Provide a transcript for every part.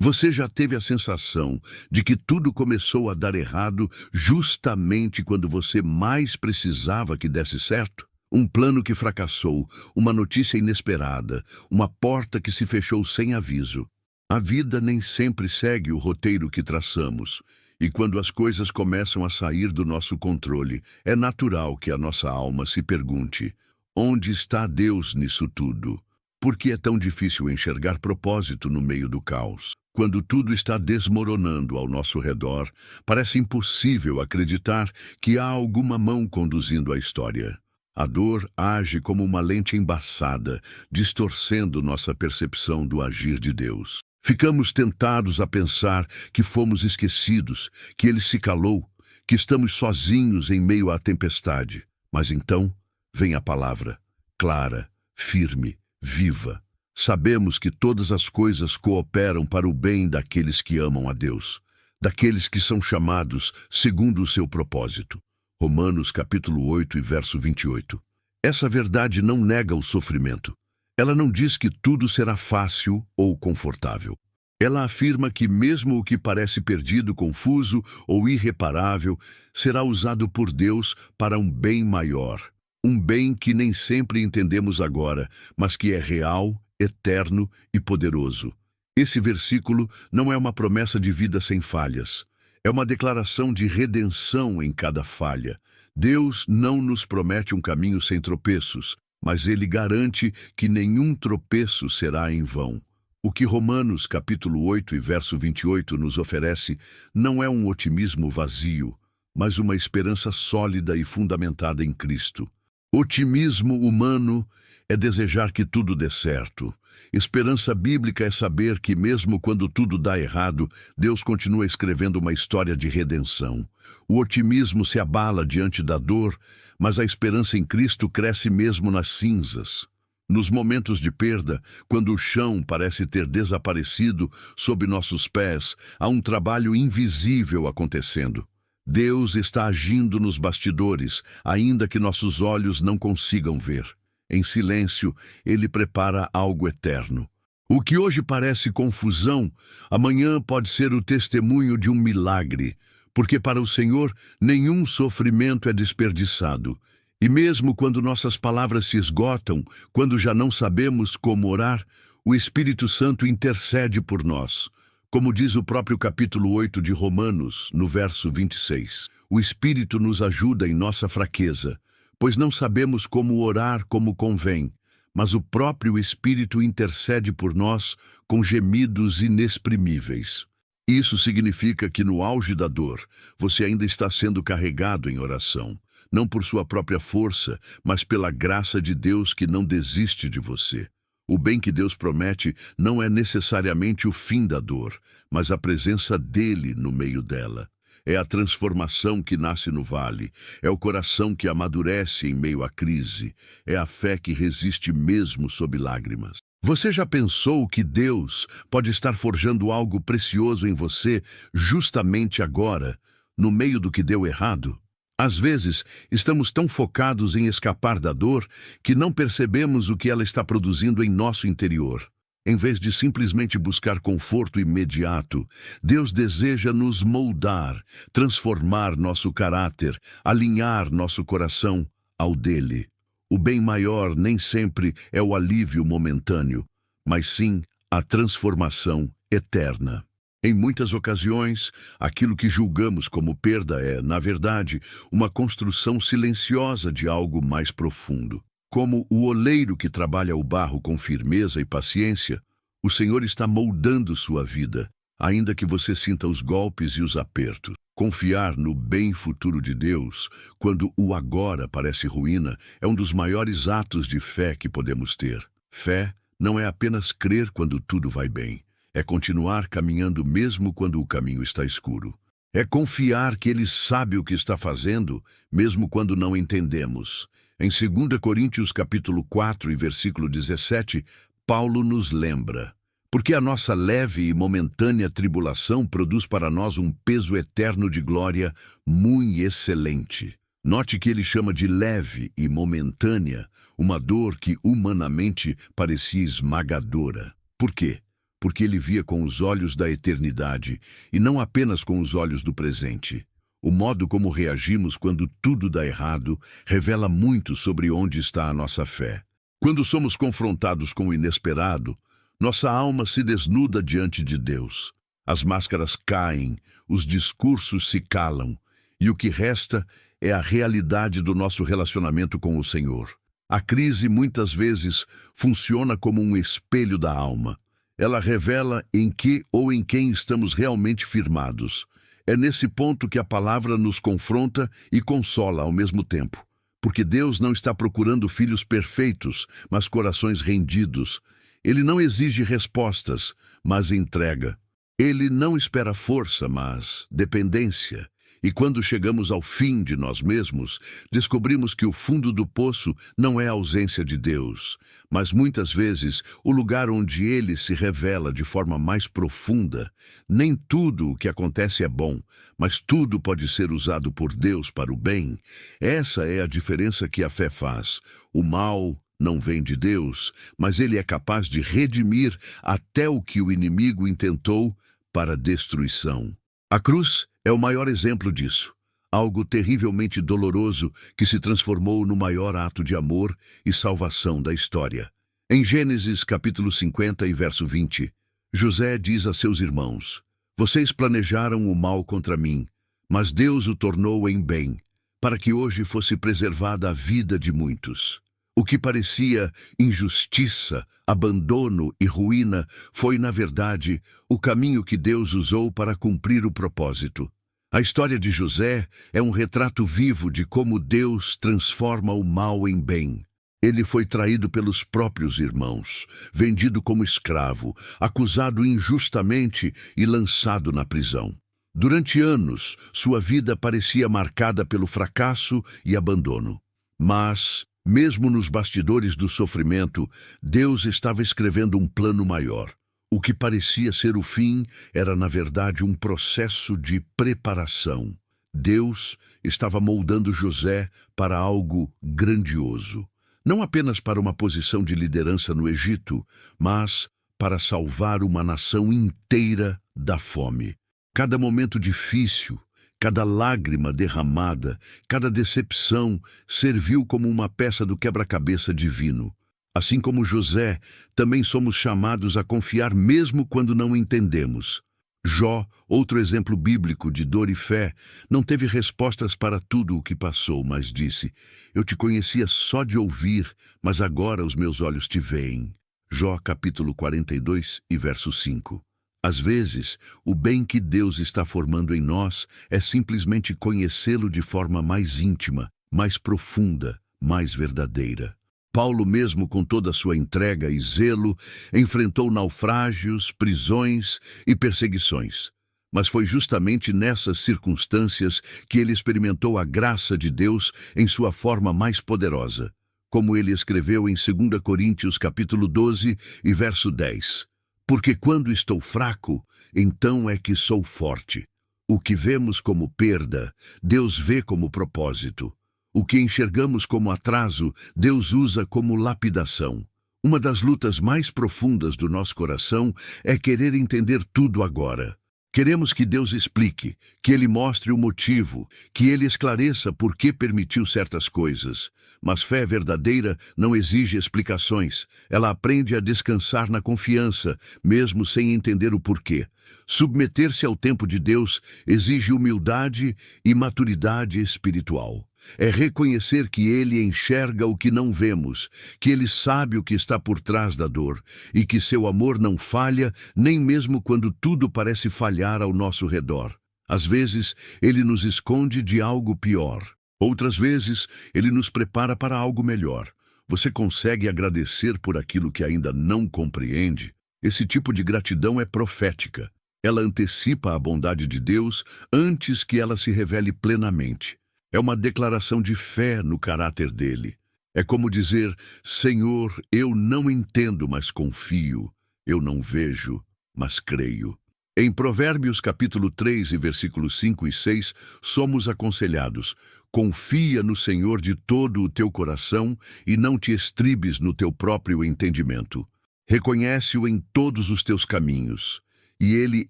Você já teve a sensação de que tudo começou a dar errado justamente quando você mais precisava que desse certo? Um plano que fracassou, uma notícia inesperada, uma porta que se fechou sem aviso. A vida nem sempre segue o roteiro que traçamos, e quando as coisas começam a sair do nosso controle, é natural que a nossa alma se pergunte: onde está Deus nisso tudo? Por que é tão difícil enxergar propósito no meio do caos? Quando tudo está desmoronando ao nosso redor, parece impossível acreditar que há alguma mão conduzindo a história. A dor age como uma lente embaçada, distorcendo nossa percepção do agir de Deus. Ficamos tentados a pensar que fomos esquecidos, que Ele se calou, que estamos sozinhos em meio à tempestade. Mas então vem a palavra, clara, firme, viva. Sabemos que todas as coisas cooperam para o bem daqueles que amam a Deus, daqueles que são chamados segundo o seu propósito. Romanos capítulo 8 e verso 28. Essa verdade não nega o sofrimento. Ela não diz que tudo será fácil ou confortável. Ela afirma que mesmo o que parece perdido, confuso ou irreparável, será usado por Deus para um bem maior. Um bem que nem sempre entendemos agora, mas que é real, eterno e poderoso. Esse versículo não é uma promessa de vida sem falhas. É uma declaração de redenção em cada falha. Deus não nos promete um caminho sem tropeços, mas Ele garante que nenhum tropeço será em vão. O que Romanos capítulo 8 e verso 28 nos oferece não é um otimismo vazio, mas uma esperança sólida e fundamentada em Cristo. Otimismo humano é desejar que tudo dê certo. Esperança bíblica é saber que mesmo quando tudo dá errado, Deus continua escrevendo uma história de redenção. O otimismo se abala diante da dor, mas a esperança em Cristo cresce mesmo nas cinzas. Nos momentos de perda, quando o chão parece ter desaparecido sob nossos pés, há um trabalho invisível acontecendo. Deus está agindo nos bastidores, ainda que nossos olhos não consigam ver. Em silêncio, Ele prepara algo eterno. O que hoje parece confusão, amanhã pode ser o testemunho de um milagre, porque para o Senhor nenhum sofrimento é desperdiçado. E mesmo quando nossas palavras se esgotam, quando já não sabemos como orar, o Espírito Santo intercede por nós. Como diz o próprio capítulo 8 de Romanos, no verso 26, o Espírito nos ajuda em nossa fraqueza, pois não sabemos como orar como convém, mas o próprio Espírito intercede por nós com gemidos inexprimíveis. Isso significa que no auge da dor, você ainda está sendo carregado em oração, não por sua própria força, mas pela graça de Deus que não desiste de você. O bem que Deus promete não é necessariamente o fim da dor, mas a presença dele no meio dela. É a transformação que nasce no vale, é o coração que amadurece em meio à crise, é a fé que resiste mesmo sob lágrimas. Você já pensou que Deus pode estar forjando algo precioso em você justamente agora, no meio do que deu errado? Às vezes, estamos tão focados em escapar da dor que não percebemos o que ela está produzindo em nosso interior. Em vez de simplesmente buscar conforto imediato, Deus deseja nos moldar, transformar nosso caráter, alinhar nosso coração ao dele. O bem maior nem sempre é o alívio momentâneo, mas sim a transformação eterna. Em muitas ocasiões, aquilo que julgamos como perda é, na verdade, uma construção silenciosa de algo mais profundo. Como o oleiro que trabalha o barro com firmeza e paciência, o Senhor está moldando sua vida, ainda que você sinta os golpes e os apertos. Confiar no bem futuro de Deus, quando o agora parece ruína, é um dos maiores atos de fé que podemos ter. Fé não é apenas crer quando tudo vai bem. É continuar caminhando mesmo quando o caminho está escuro. É confiar que Ele sabe o que está fazendo, mesmo quando não entendemos. Em 2 Coríntios capítulo 4 e versículo 17, Paulo nos lembra: porque a nossa leve e momentânea tribulação produz para nós um peso eterno de glória muito excelente. Note que ele chama de leve e momentânea uma dor que humanamente parecia esmagadora. Por quê? porque ele via com os olhos da eternidade e não apenas com os olhos do presente. O modo como reagimos quando tudo dá errado revela muito sobre onde está a nossa fé. Quando somos confrontados com o inesperado, nossa alma se desnuda diante de Deus. As máscaras caem, os discursos se calam, e o que resta é a realidade do nosso relacionamento com o Senhor. A crise muitas vezes funciona como um espelho da alma. Ela revela em que ou em quem estamos realmente firmados. É nesse ponto que a palavra nos confronta e consola ao mesmo tempo. Porque Deus não está procurando filhos perfeitos, mas corações rendidos. Ele não exige respostas, mas entrega. Ele não espera força, mas dependência. E quando chegamos ao fim de nós mesmos, descobrimos que o fundo do poço não é a ausência de Deus, mas muitas vezes o lugar onde Ele se revela de forma mais profunda. Nem tudo o que acontece é bom, mas tudo pode ser usado por Deus para o bem. Essa é a diferença que a fé faz. O mal não vem de Deus, mas Ele é capaz de redimir até o que o inimigo intentou para destruição. A cruz é o maior exemplo disso. Algo terrivelmente doloroso que se transformou no maior ato de amor e salvação da história. Em Gênesis capítulo 50 e verso 20, José diz a seus irmãos: "Vocês planejaram o mal contra mim, mas Deus o tornou em bem, para que hoje fosse preservada a vida de muitos." O que parecia injustiça, abandono e ruína foi, na verdade, o caminho que Deus usou para cumprir o propósito. A história de José é um retrato vivo de como Deus transforma o mal em bem. Ele foi traído pelos próprios irmãos, vendido como escravo, acusado injustamente e lançado na prisão. Durante anos, sua vida parecia marcada pelo fracasso e abandono. Mas, mesmo nos bastidores do sofrimento, Deus estava escrevendo um plano maior. O que parecia ser o fim era, na verdade, um processo de preparação. Deus estava moldando José para algo grandioso. Não apenas para uma posição de liderança no Egito, mas para salvar uma nação inteira da fome. Cada momento difícil, cada lágrima derramada, cada decepção serviu como uma peça do quebra-cabeça divino. Assim como José, também somos chamados a confiar mesmo quando não entendemos. Jó, outro exemplo bíblico de dor e fé, não teve respostas para tudo o que passou, mas disse: "Eu te conhecia só de ouvir, mas agora os meus olhos te veem." Jó capítulo 42 e verso 5. Às vezes, o bem que Deus está formando em nós é simplesmente conhecê-lo de forma mais íntima, mais profunda, mais verdadeira. Paulo, mesmo com toda a sua entrega e zelo, enfrentou naufrágios, prisões e perseguições. Mas foi justamente nessas circunstâncias que ele experimentou a graça de Deus em sua forma mais poderosa, como ele escreveu em 2 Coríntios capítulo 12 e verso 10. "Porque quando estou fraco, então é que sou forte." O que vemos como perda, Deus vê como propósito. O que enxergamos como atraso, Deus usa como lapidação. Uma das lutas mais profundas do nosso coração é querer entender tudo agora. Queremos que Deus explique, que Ele mostre o motivo, que Ele esclareça por que permitiu certas coisas. Mas fé verdadeira não exige explicações. Ela aprende a descansar na confiança, mesmo sem entender o porquê. Submeter-se ao tempo de Deus exige humildade e maturidade espiritual. É reconhecer que Ele enxerga o que não vemos, que Ele sabe o que está por trás da dor e que seu amor não falha nem mesmo quando tudo parece falhar ao nosso redor. Às vezes, Ele nos esconde de algo pior. Outras vezes, Ele nos prepara para algo melhor. Você consegue agradecer por aquilo que ainda não compreende? Esse tipo de gratidão é profética. Ela antecipa a bondade de Deus antes que ela se revele plenamente. É uma declaração de fé no caráter dele. É como dizer: "Senhor, eu não entendo, mas confio. Eu não vejo, mas creio." Em Provérbios capítulo 3 e versículos 5 e 6, somos aconselhados: "Confia no Senhor de todo o teu coração e não te estribes no teu próprio entendimento." Reconhece-o em todos os teus caminhos, e ele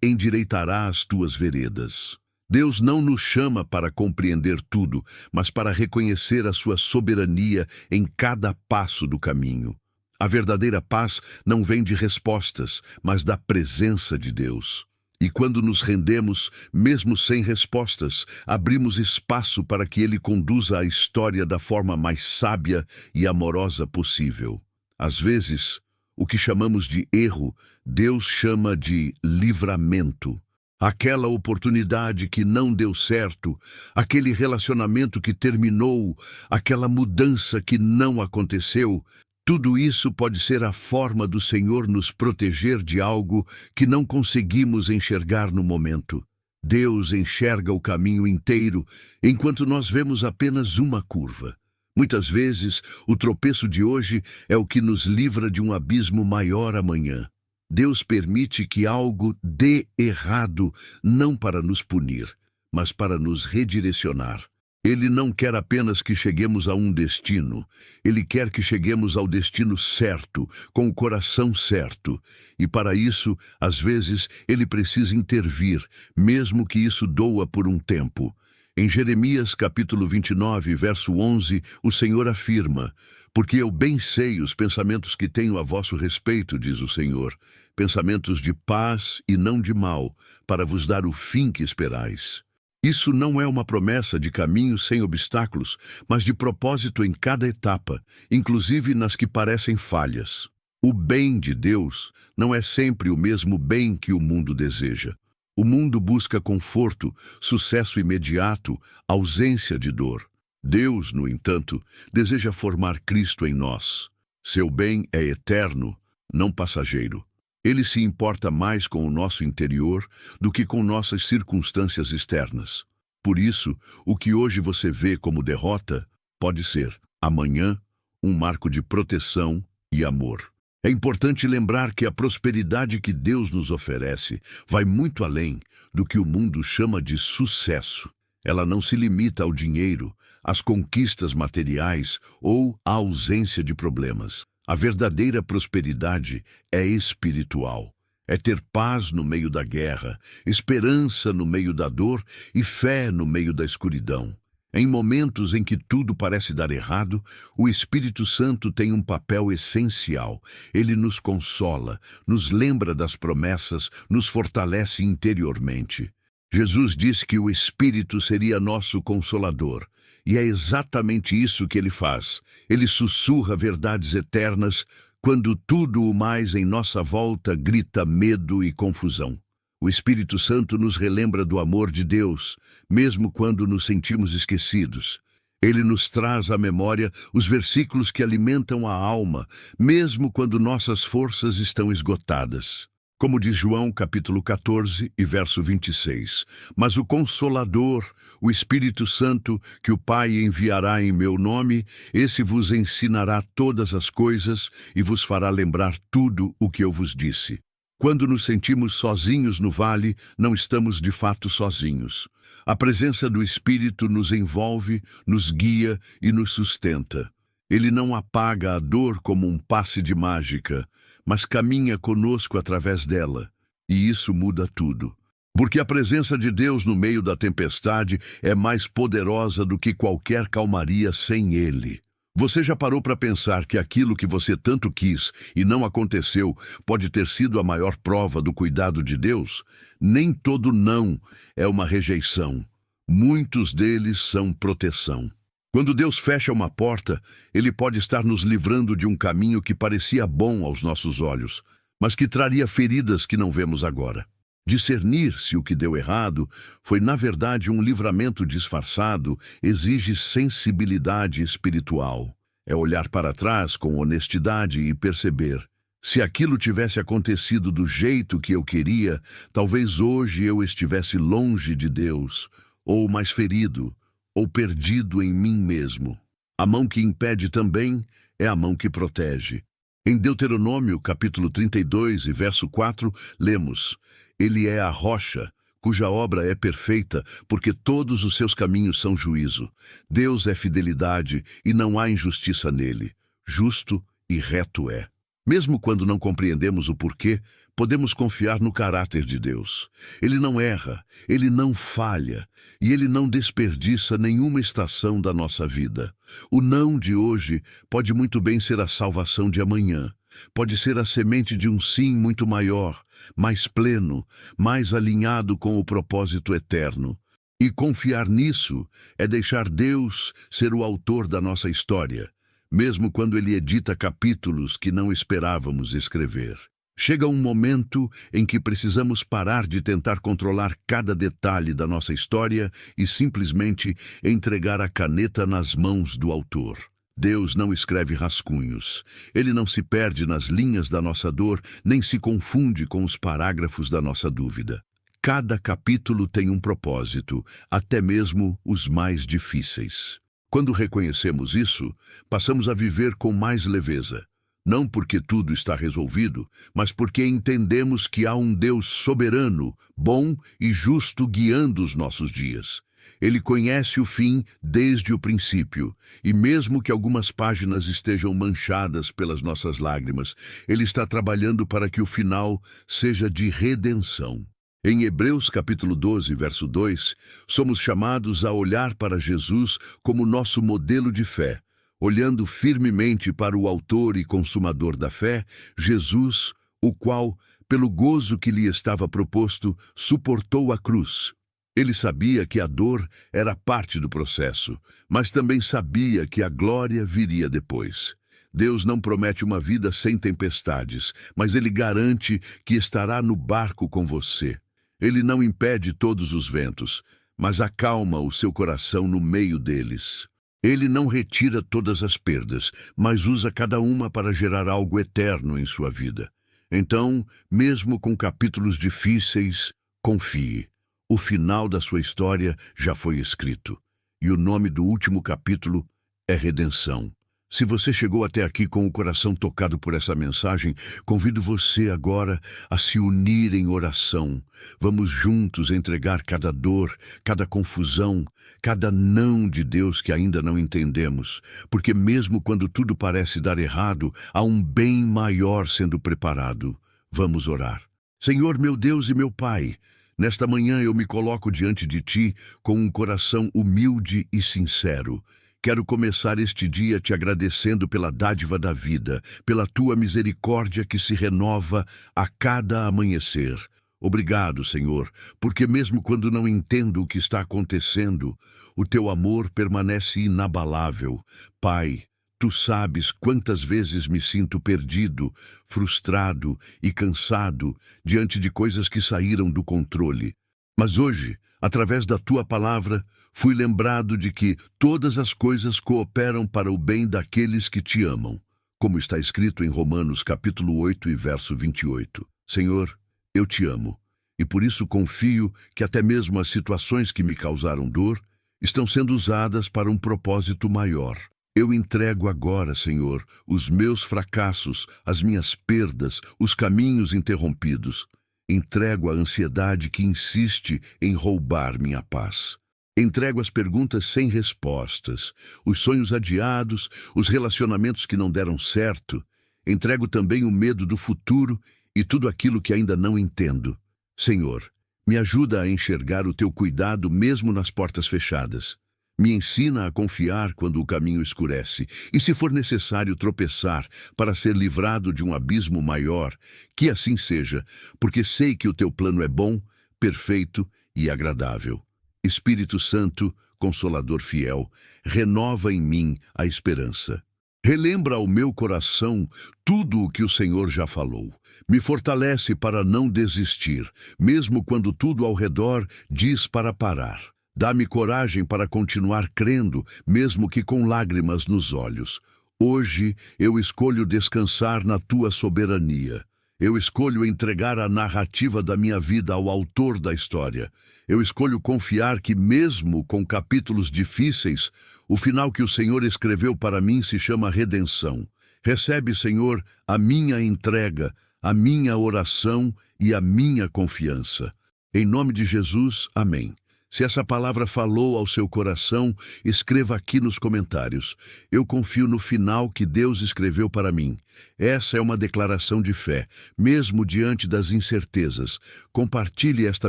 endireitará as tuas veredas. Deus não nos chama para compreender tudo, mas para reconhecer a sua soberania em cada passo do caminho. A verdadeira paz não vem de respostas, mas da presença de Deus. E quando nos rendemos, mesmo sem respostas, abrimos espaço para que Ele conduza a história da forma mais sábia e amorosa possível. Às vezes, o que chamamos de erro, Deus chama de livramento. Aquela oportunidade que não deu certo, aquele relacionamento que terminou, aquela mudança que não aconteceu, tudo isso pode ser a forma do Senhor nos proteger de algo que não conseguimos enxergar no momento. Deus enxerga o caminho inteiro, enquanto nós vemos apenas uma curva. Muitas vezes, o tropeço de hoje é o que nos livra de um abismo maior amanhã. Deus permite que algo dê errado, não para nos punir, mas para nos redirecionar. Ele não quer apenas que cheguemos a um destino, Ele quer que cheguemos ao destino certo, com o coração certo. E para isso, às vezes, Ele precisa intervir, mesmo que isso doa por um tempo. Em Jeremias capítulo 29, verso 11, o Senhor afirma: "Porque eu bem sei os pensamentos que tenho a vosso respeito, diz o Senhor, pensamentos de paz e não de mal, para vos dar o fim que esperais." Isso não é uma promessa de caminho sem obstáculos, mas de propósito em cada etapa, inclusive nas que parecem falhas. O bem de Deus não é sempre o mesmo bem que o mundo deseja. O mundo busca conforto, sucesso imediato, ausência de dor. Deus, no entanto, deseja formar Cristo em nós. Seu bem é eterno, não passageiro. Ele se importa mais com o nosso interior do que com nossas circunstâncias externas. Por isso, o que hoje você vê como derrota pode ser, amanhã, um marco de proteção e amor. É importante lembrar que a prosperidade que Deus nos oferece vai muito além do que o mundo chama de sucesso. Ela não se limita ao dinheiro, às conquistas materiais ou à ausência de problemas. A verdadeira prosperidade é espiritual. É ter paz no meio da guerra, esperança no meio da dor e fé no meio da escuridão. Em momentos em que tudo parece dar errado, o Espírito Santo tem um papel essencial. Ele nos consola, nos lembra das promessas, nos fortalece interiormente. Jesus disse que o Espírito seria nosso consolador. E é exatamente isso que ele faz. Ele sussurra verdades eternas quando tudo o mais em nossa volta grita medo e confusão. O Espírito Santo nos relembra do amor de Deus, mesmo quando nos sentimos esquecidos. Ele nos traz à memória os versículos que alimentam a alma, mesmo quando nossas forças estão esgotadas. Como diz João, capítulo 14 e verso 26. Mas o Consolador, o Espírito Santo, que o Pai enviará em meu nome, esse vos ensinará todas as coisas e vos fará lembrar tudo o que eu vos disse. Quando nos sentimos sozinhos no vale, não estamos de fato sozinhos. A presença do Espírito nos envolve, nos guia e nos sustenta. Ele não apaga a dor como um passe de mágica, mas caminha conosco através dela, e isso muda tudo. Porque a presença de Deus no meio da tempestade é mais poderosa do que qualquer calmaria sem Ele. Você já parou para pensar que aquilo que você tanto quis e não aconteceu pode ter sido a maior prova do cuidado de Deus? Nem todo não é uma rejeição. Muitos deles são proteção. Quando Deus fecha uma porta, Ele pode estar nos livrando de um caminho que parecia bom aos nossos olhos, mas que traria feridas que não vemos agora. Discernir se o que deu errado foi, na verdade, um livramento disfarçado exige sensibilidade espiritual. É olhar para trás com honestidade e perceber: se aquilo tivesse acontecido do jeito que eu queria, talvez hoje eu estivesse longe de Deus, ou mais ferido, ou perdido em mim mesmo. A mão que impede também é a mão que protege. Em Deuteronômio, capítulo 32 e verso 4, lemos: Ele é a rocha, cuja obra é perfeita, porque todos os seus caminhos são juízo. Deus é fidelidade e não há injustiça nele. Justo e reto é. Mesmo quando não compreendemos o porquê, podemos confiar no caráter de Deus. Ele não erra, ele não falha e ele não desperdiça nenhuma estação da nossa vida. O não de hoje pode muito bem ser a salvação de amanhã. Pode ser a semente de um sim muito maior, mais pleno, mais alinhado com o propósito eterno. E confiar nisso é deixar Deus ser o autor da nossa história, mesmo quando ele edita capítulos que não esperávamos escrever. Chega um momento em que precisamos parar de tentar controlar cada detalhe da nossa história e simplesmente entregar a caneta nas mãos do autor. Deus não escreve rascunhos. Ele não se perde nas linhas da nossa dor, nem se confunde com os parágrafos da nossa dúvida. Cada capítulo tem um propósito, até mesmo os mais difíceis. Quando reconhecemos isso, passamos a viver com mais leveza. Não porque tudo está resolvido, mas porque entendemos que há um Deus soberano, bom e justo guiando os nossos dias. Ele conhece o fim desde o princípio, e mesmo que algumas páginas estejam manchadas pelas nossas lágrimas, ele está trabalhando para que o final seja de redenção. Em Hebreus capítulo 12, verso 2, somos chamados a olhar para Jesus como nosso modelo de fé. Olhando firmemente para o autor e consumador da fé, Jesus, o qual, pelo gozo que lhe estava proposto, suportou a cruz. Ele sabia que a dor era parte do processo, mas também sabia que a glória viria depois. Deus não promete uma vida sem tempestades, mas Ele garante que estará no barco com você. Ele não impede todos os ventos, mas acalma o seu coração no meio deles. Ele não retira todas as perdas, mas usa cada uma para gerar algo eterno em sua vida. Então, mesmo com capítulos difíceis, confie. O final da sua história já foi escrito. E o nome do último capítulo é Redenção. Se você chegou até aqui com o coração tocado por essa mensagem, convido você agora a se unir em oração. Vamos juntos entregar cada dor, cada confusão, cada não de Deus que ainda não entendemos, porque mesmo quando tudo parece dar errado, há um bem maior sendo preparado. Vamos orar. Senhor, meu Deus e meu Pai, nesta manhã eu me coloco diante de Ti com um coração humilde e sincero. Quero começar este dia te agradecendo pela dádiva da vida, pela tua misericórdia que se renova a cada amanhecer. Obrigado, Senhor, porque mesmo quando não entendo o que está acontecendo, o teu amor permanece inabalável. Pai, tu sabes quantas vezes me sinto perdido, frustrado e cansado diante de coisas que saíram do controle. Mas hoje, através da tua palavra, fui lembrado de que todas as coisas cooperam para o bem daqueles que te amam, como está escrito em Romanos capítulo 8 e verso 28. Senhor, eu te amo, e por isso confio que até mesmo as situações que me causaram dor estão sendo usadas para um propósito maior. Eu entrego agora, Senhor, os meus fracassos, as minhas perdas, os caminhos interrompidos. Entrego a ansiedade que insiste em roubar minha paz. Entrego as perguntas sem respostas, os sonhos adiados, os relacionamentos que não deram certo. Entrego também o medo do futuro e tudo aquilo que ainda não entendo. Senhor, me ajuda a enxergar o teu cuidado mesmo nas portas fechadas. Me ensina a confiar quando o caminho escurece, e se for necessário tropeçar para ser livrado de um abismo maior, que assim seja, porque sei que o teu plano é bom, perfeito e agradável. Espírito Santo, Consolador fiel, renova em mim a esperança. Relembra ao meu coração tudo o que o Senhor já falou. Me fortalece para não desistir, mesmo quando tudo ao redor diz para parar. Dá-me coragem para continuar crendo, mesmo que com lágrimas nos olhos. Hoje eu escolho descansar na tua soberania. Eu escolho entregar a narrativa da minha vida ao autor da história. Eu escolho confiar que, mesmo com capítulos difíceis, o final que o Senhor escreveu para mim se chama redenção. Recebe, Senhor, a minha entrega, a minha oração e a minha confiança. Em nome de Jesus, amém. Se essa palavra falou ao seu coração, escreva aqui nos comentários. Eu confio no final que Deus escreveu para mim. Essa é uma declaração de fé, mesmo diante das incertezas. Compartilhe esta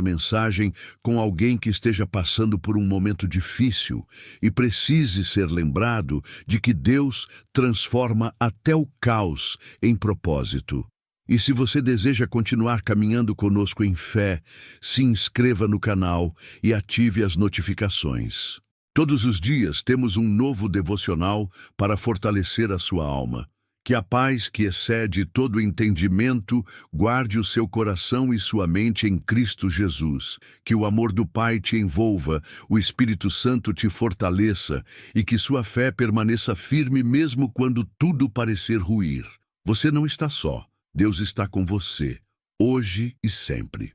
mensagem com alguém que esteja passando por um momento difícil e precise ser lembrado de que Deus transforma até o caos em propósito. E se você deseja continuar caminhando conosco em fé, se inscreva no canal e ative as notificações. Todos os dias temos um novo devocional para fortalecer a sua alma. Que a paz que excede todo entendimento guarde o seu coração e sua mente em Cristo Jesus. Que o amor do Pai te envolva, o Espírito Santo te fortaleça e que sua fé permaneça firme mesmo quando tudo parecer ruir. Você não está só. Deus está com você, hoje e sempre.